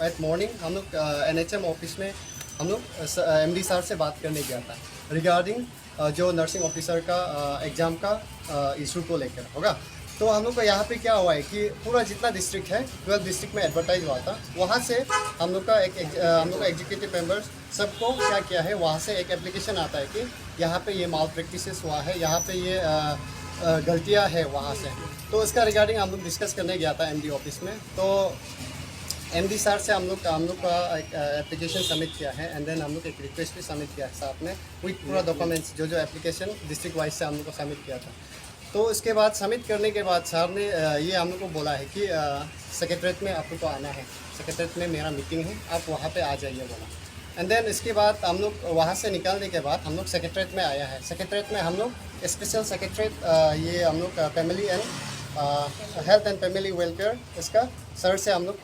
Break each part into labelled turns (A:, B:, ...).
A: Eight morning हम लोग NHM office में हम लोग MD सर से बात करने गया था रिगार्डिंग जो नर्सिंग ऑफिसर का एग्ज़ाम का इशू को लेकर होगा। तो हम लोग का यहाँ पे क्या हुआ है कि पूरा जितना डिस्ट्रिक्ट है 12 डिस्ट्रिक्ट में एडवर्टाइज हुआ था, वहाँ से हम लोग का हम लोग का एग्जीक्यूटिव मेंबर्स सबको क्या किया है, वहाँ से एक एप्लीकेशन आता है कि यहाँ पे ये माल प्रैक्टिसेस हुआ है, यहाँ पे ये गलतियाँ है वहाँ से। तो इसका रिगार्डिंग हम लोग डिस्कस करने गया था MD ऑफिस में। तो MD सर से हम लोग का एक एप्लीकेशन सबमिट किया है एंड देन हम लोग एक रिक्वेस्ट भी सबमिट किया है साथ में विथ पूरा डॉक्यूमेंट्स जो एप्लीकेशन डिस्ट्रिक्ट वाइज से हम लोग को सबमिट किया था। तो इसके बाद सबमिट करने के बाद सर ने ये हम लोग को बोला है कि सेक्रेटरीट में आप लोग को आना है, सेक्रेटरीट में मेरा मीटिंग है, आप वहाँ पे आ जाइए बोला। एंड देन इसके बाद हम लोग वहाँ से निकलने के बाद हम लोग सेक्रेटरीट में आया है। सेक्रेटरीट में हम लोग स्पेशल सेक्रेटरीट ये हम लोग family and health and family welfare इसका सर से हम लोग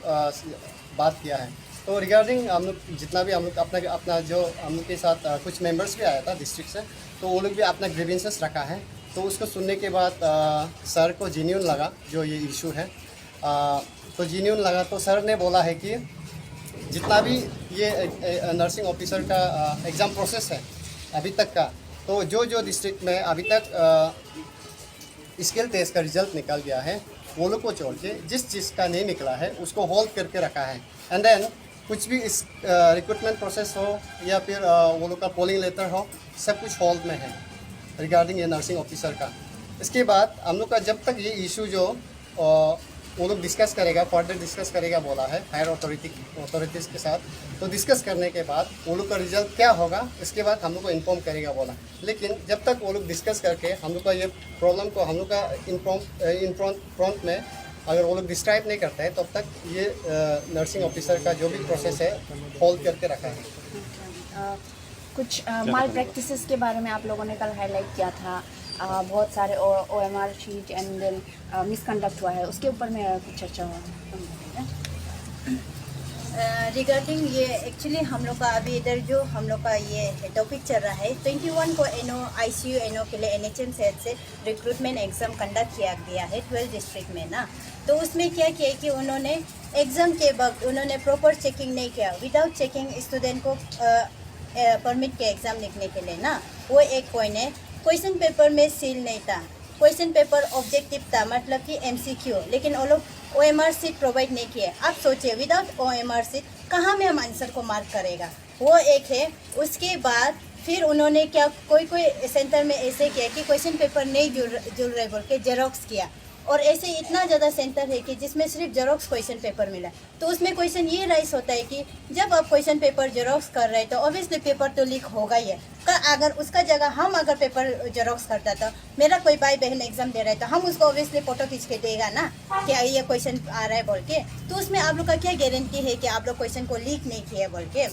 A: बात किया है। तो रिगार्डिंग हम लोग जितना भी हम लोग अपना जो हम लोग के साथ कुछ मेंबर्स भी आया था डिस्ट्रिक्ट से, तो वो लोग भी अपना ग्रीवेंसेस रखा है। तो उसको सुनने के बाद सर को जेन्युइन लगा जो ये इशू है, तो जेन्युइन लगा। तो सर ने बोला है कि जितना भी ये नर्सिंग ऑफिसर का एग्ज़ाम प्रोसेस है अभी तक का, तो जो डिस्ट्रिक्ट में अभी तक स्किल टेस्ट का रिजल्ट निकल गया है, वो लोग को छोड़ के जिस चीज़ का नहीं निकला है उसको होल्ड करके रखा है। एंड देन कुछ भी इस रिक्रूटमेंट प्रोसेस हो या फिर वो लोग का पोलिंग लेटर हो, सब कुछ होल्ड में है रिगार्डिंग ये नर्सिंग ऑफिसर का। इसके बाद हम लोग का जब तक ये इशू जो वो लोग डिस्कस करेगा, फर्दर डिस्कस करेगा बोला है हायर अथॉरिटीज़ के साथ। तो डिस्कस करने के बाद वो लोग का रिजल्ट क्या होगा इसके बाद हम लोग को इन्फॉर्म करेगा बोला। लेकिन जब तक वो लोग डिस्कस करके हम लोग का ये प्रॉब्लम को हम लोग का इन फ्रंट में अगर वो लोग डिस्क्राइब नहीं करते हैं, तब तक ये नर्सिंग ऑफिसर का जो भी प्रोसेस है होल्ड करके रखा है।
B: कुछ माल प्रैक्टिसेस के बारे में आप लोगों ने कल हाईलाइट किया था, बहुत सारे OMR sheet and then misconduct हुआ है, उसके ऊपर में कुछ चर्चा हुआ
C: रिगार्डिंग ये एक्चुअली हम लोग का अभी इधर जो हम लोग का ये टॉपिक चल रहा है 21 को ICU NO के लिए NHM से रिक्रूटमेंट एग्ज़ाम कंडक्ट किया गया है 12 डिस्ट्रिक्ट में ना। तो उसमें क्या किया कि उन्होंने एग्ज़ाम के वक्त उन्होंने प्रॉपर चेकिंग नहीं किया, विदाउट चेकिंग स्टूडेंट को परमिट के एग्ज़ाम लिखने के लिए ना। वो एक पॉइंट है। क्वेश्चन पेपर में सील नहीं था, क्वेश्चन पेपर ऑब्जेक्टिव था, मतलब कि MCQ, लेकिन वो लोग OMR सीट प्रोवाइड नहीं किए। आप सोचिए विदाउट OMR सीट कहाँ में हम आंसर को मार्क करेगा, वो एक है। उसके बाद फिर उन्होंने क्या कोई सेंटर में ऐसे किया कि क्वेश्चन पेपर नहीं जुड़ रहे बोल के जेरोक्स किया, और ऐसे इतना ज़्यादा सेंटर है कि जिसमें सिर्फ जेरोक्स क्वेश्चन पेपर मिला। तो उसमें क्वेश्चन ये राइज होता है कि जब आप क्वेश्चन पेपर जेरोक्स कर रहे हैं तो ऑब्वियसली पेपर तो लीक होगा ही है। अगर उसका जगह हम अगर पेपर जेरोक्स करता था, मेरा कोई भाई बहन एग्जाम दे रहा है, तो हम उसको ऑब्वियसली फोटो खींच के देगा ना कि ये क्वेश्चन आ रहा है बोल के। तो उसमें आप लोग का क्या गारंटी है कि आप लोग क्वेश्चन को लीक नहीं किए बोल के।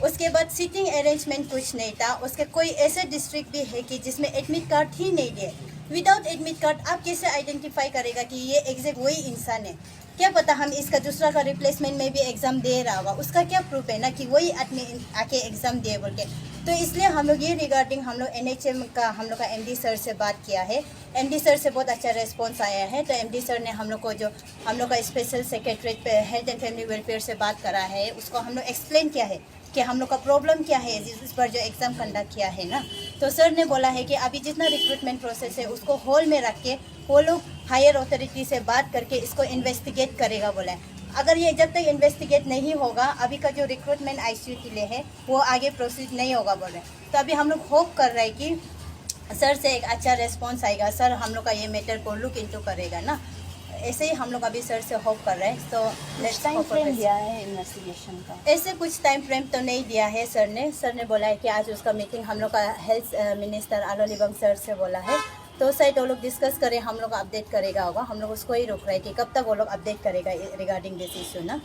C: उसके बाद सीटिंग अरेंजमेंट कुछ नहीं था। उसके कोई ऐसे डिस्ट्रिक्ट भी है कि जिसमें एडमिट कार्ड ही नहीं दिए। विदाउट एडमिट कार्ड आप कैसे आइडेंटिफाई करेगा कि ये एग्जैक्ट वही इंसान है? क्या पता हम इसका दूसरा का रिप्लेसमेंट में भी एग्ज़ाम दे रहा होगा, उसका क्या प्रूफ है ना कि वही आदमी आके एग्ज़ाम दिए बोल के। तो इसलिए हम लोग ये रिगार्डिंग हम लोग NHM का हम लोग का MD सर से बात किया है। MD सर से बहुत अच्छा रेस्पॉन्स आया है। तो MD सर ने हम लोग को जो हम लोग का स्पेशल सेक्रेटरीट पे हेल्थ एंड फैमिली वेलफेयर से बात करा है, उसको हम लोग एक्सप्लेन किया है कि हम लोग का प्रॉब्लम क्या है इस पर जो एग्ज़ाम कंडक्ट किया है ना। तो सर ने बोला है कि अभी जितना रिक्रूटमेंट प्रोसेस है उसको होल्ड में रख के वो लोग हायर अथॉरिटी से बात करके इसको इन्वेस्टिगेट करेगा बोला है। अगर ये जब तक इन्वेस्टिगेट नहीं होगा, अभी का जो रिक्रूटमेंट ICU के लिए है वो आगे प्रोसीड नहीं होगा बोले। तो अभी हम लोग होप कर रहे हैं कि सर से एक अच्छा रेस्पॉन्स आएगा, सर हम लोग का ये मैटर को लुक इनटू करेगा ना। ऐसे ही हम लोग अभी सर से होप कर रहे हैं। तो
B: कुछ टाइम फ्रेम दिया है इन्वेस्टिगेशन का?
C: ऐसे कुछ टाइम फ्रेम तो नहीं दिया है सर ने। सर ने बोला है कि आज उसका मीटिंग हम लोग का health minister Alo Libang sir से बोला है, तो शायद वो लोग डिस्कस करें, हम लोग अपडेट करेगा होगा। हम लोग उसको ही रोक रहे हैं कि कब तक वो लोग अपडेट करेगा रिगार्डिंग दिस इशू ना।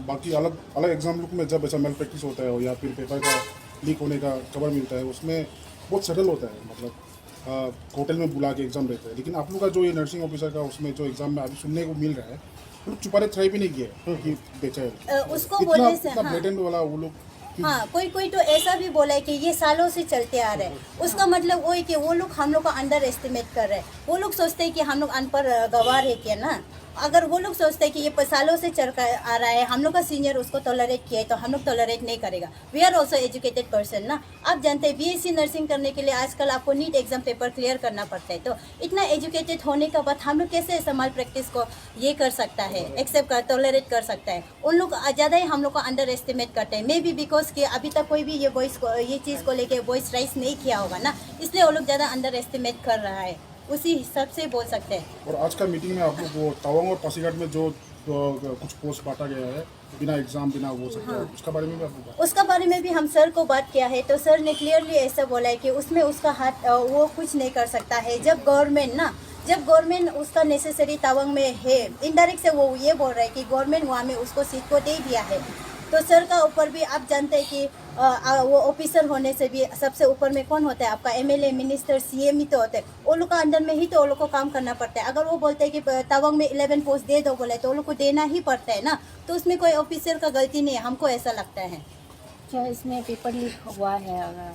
D: बाकी अलग अलग एग्जाम लोग में जब ऐसा मेल प्रैक्टिस होता है या फिर पेपर का लीक होने का खबर मिलता है, उसमें बहुत सटल होता है, मतलब होटल में बुला के एग्ज़ाम रहता है। लेकिन आप लोग का जो ये नर्सिंग ऑफिसर का उसमें जो एग्ज़ाम में अभी सुनने को मिल रहा है, वो लोग छुपाने ट्राई भी नहीं किया कि बेचा है
C: उसको बोलने से।
D: हाँ, ब्लेटेंट वाला वो लोग।
C: हाँ, कोई तो ऐसा भी बोला है कि ये सालों से चलते आ रहे हैं। उसका मतलब वो है कि वो लोग हम लोग को अंडर एस्टिमेट कर रहे हैं। वो लोग सोचते हैं कि हम लोग अनपढ़ गवार है क्या ना। अगर वो लोग सोचते हैं कि ये सालों से चल कर आ रहा है, हम लोग का सीनियर उसको टॉलरेट किया है तो हम लोग टॉलरेट नहीं करेगा। We are also educated person ना। आप जानते हैं बीएससी नर्सिंग करने के लिए आजकल आपको नीट एग्जाम पेपर क्लियर करना पड़ता है, तो इतना एजुकेटेड होने के बाद हम लोग कैसे ऐसा माल प्रैक्टिस को ये कर सकता है, एक्सेप्ट कर टॉलरेट कर सकता है। उन लोग ज़्यादा ही हम लोग को अंडर एस्टिमेट करते हैं, मे बी बिकॉज कि अभी तक कोई भी ये चीज़ को लेके वॉइस राइज नहीं किया होगा ना, इसलिए वो लोग ज़्यादा अंडर एस्टिमेट कर रहा है, उसी हिसाब से बोल सकते हैं।
D: और आज का मीटिंग में आप लोग वो तवांग और पासीघाट में जो कुछ पोस्ट बांटा गया है बिना एग्जाम बिना वो सब, उसका बारे में भी आप लोग
C: उसका बारे में भी हम सर को बात किया है, तो सर ने क्लियरली ऐसा बोला है कि उसमें उसका हाथ वो कुछ नहीं कर सकता है। जब गवर्नमेंट उसका नेसेसरी तवांग में है, इनडायरेक्ट से वो ये बोल रहा है कि गवर्नमेंट वहाँ में उसको सीट को दे दिया है, तो सर का ऊपर भी आप जानते हैं कि वो ऑफिसर होने से भी सबसे ऊपर में कौन होता है, आपका एमएलए मिनिस्टर सीएम ही तो होते हैं। वो लोग का अंडर में ही तो वो लोग को काम करना पड़ता है। अगर वो बोलते हैं कि तवांग में 11 पोस्ट दे दो बोले तो वो लोग को देना ही पड़ता है ना, तो उसमें कोई ऑफिसर का गलती नहीं है, हमको ऐसा लगता है।
B: क्या इसमें पेपर लीक हुआ है? अगर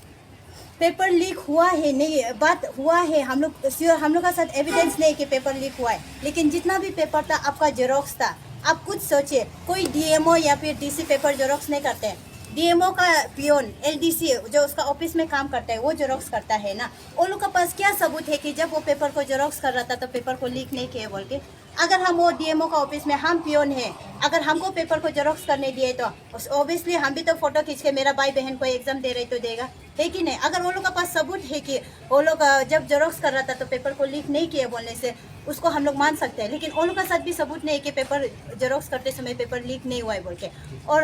C: पेपर लीक हुआ है नहीं, बात हुआ है, हम लोग का साथ एविडेंस नहीं कि पेपर लीक हुआ है, लेकिन जितना भी पेपर था आपका जेरोक्स था। आप खुद सोचिए, कोई डीएमओ या फिर डीसी पेपर जेरोक्स नहीं करते हैं। डीएमओ का पियोन एलडीसी जो उसका ऑफिस में काम करता है वो जेरोक्स करता है ना। उन लोग के पास क्या सबूत है कि जब वो पेपर को जेरोक्स कर रहा था तो पेपर को लीक नहीं किया बोल के? अगर हम वो डीएमओ का ऑफिस में हम पियोन है, अगर हमको पेपर को जेरोक्स करने दिए तो ऑब्वियसली हम भी तो फोटो खींच के मेरा भाई बहन को एग्जाम दे रहे तो देगा, है कि नहीं? अगर वो लोग के पास सबूत है कि वो लोग जब जेरोक्स कर रहा था तो पेपर को लीक नहीं किया बोलने से उसको हम लोग मान सकते हैं, लेकिन उन लोग का साथ भी सबूत नहीं है कि पेपर जेरोक्स करते समय पेपर लीक नहीं हुआ है बोल के। और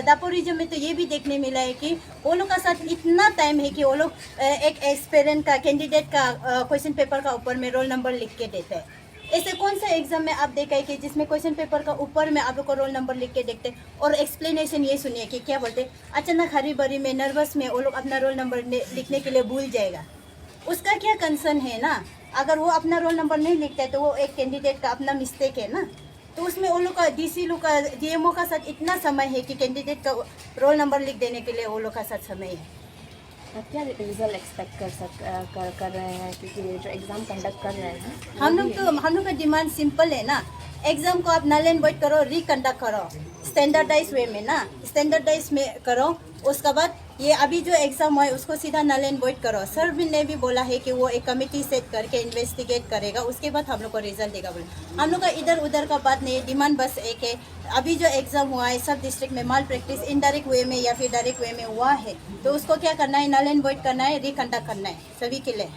C: दापोरिजम में तो ये भी देखने मिला है कि वो लोग का साथ इतना टाइम है कि वो लोग एक एस्पिरेंट का कैंडिडेट का क्वेश्चन पेपर का ऊपर में रोल नंबर लिख के देते हैं। ऐसे कौन सा एग्जाम में आप देखा है कि जिसमें क्वेश्चन पेपर का ऊपर में आप लोग को रोल नंबर लिख के देखते हैं? और एक्सप्लेनेशन ये सुनिए कि क्या बोलते, अचानक हरी भरी में नर्वस में वो लोग अपना रोल नंबर लिखने के लिए भूल जाएगा, उसका क्या कंसर्न है ना? अगर वो अपना रोल नंबर नहीं लिखता है तो वो एक कैंडिडेट का अपना मिस्टेक है ना। तो उसमें उन लोग का डीसी लोग का डीएमओ का साथ इतना समय है कि कैंडिडेट का रोल नंबर लिख देने के लिए वो लोग का साथ समय है।
B: आप क्या रिजल्ट एक्सपेक्ट कर रहे हैं, क्योंकि जो एग्ज़ाम कंडक्ट कर रहे हैं
C: हम लोग का डिमांड सिंपल है ना, एग्जाम को आप नल एंड वॉइड करो, रिकंडक्ट करो स्टैंडर्डाइज वे में ना, स्टैंडर्डाइज में करो। उसके बाद ये अभी जो एग्जाम हुआ है उसको सीधा नल एंड वॉइड करो। सर भी ने भी बोला है कि वो एक कमेटी सेट करके इन्वेस्टिगेट करेगा, उसके बाद हम लोग को रिजल्ट देगा बोले। हम लोग का इधर उधर का बात नहीं है, डिमांड बस एक है। अभी जो एग्जाम हुआ है सब डिस्ट्रिक्ट में माल प्रैक्टिस इनडायरेक्ट वे में या फिर डायरेक्ट वे में हुआ है, तो उसको क्या करना है, नल एंड वॉइड करना है, रिकंडक्ट करना है सभी के लिए।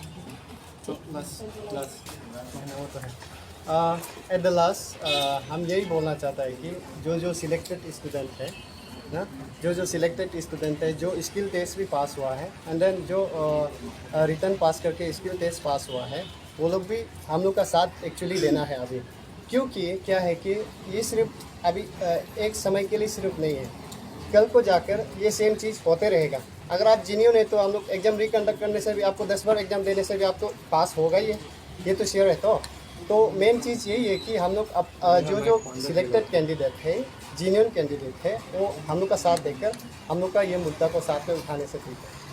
A: एट द लास्ट हम यही बोलना चाहता है कि जो सिलेक्टेड स्टूडेंट है ना, जो सिलेक्टेड स्टूडेंट है, जो स्किल टेस्ट भी पास हुआ है एंड देन जो रिटर्न पास करके स्किल टेस्ट पास हुआ है, वो लोग भी हम लोग का साथ एक्चुअली देना है अभी। क्योंकि क्या है कि ये सिर्फ अभी एक समय के लिए सिर्फ नहीं है, कल को जाकर ये सेम चीज़ होते रहेगा। अगर आप जीनियर है तो हम लोग एग्ज़ाम रिकंडक्ट करने से भी आपको 10 बार एग्ज़ाम देने से भी आप तो पास होगा ही है, ये तो श्योर है। तो मेन चीज़ यही है कि हम लोग अब जो सिलेक्टेड कैंडिडेट है, जीनियर कैंडिडेट है, वो हम लोग का साथ देकर हम लोग का ये मुद्दा को साथ में उठाने से ठीक है।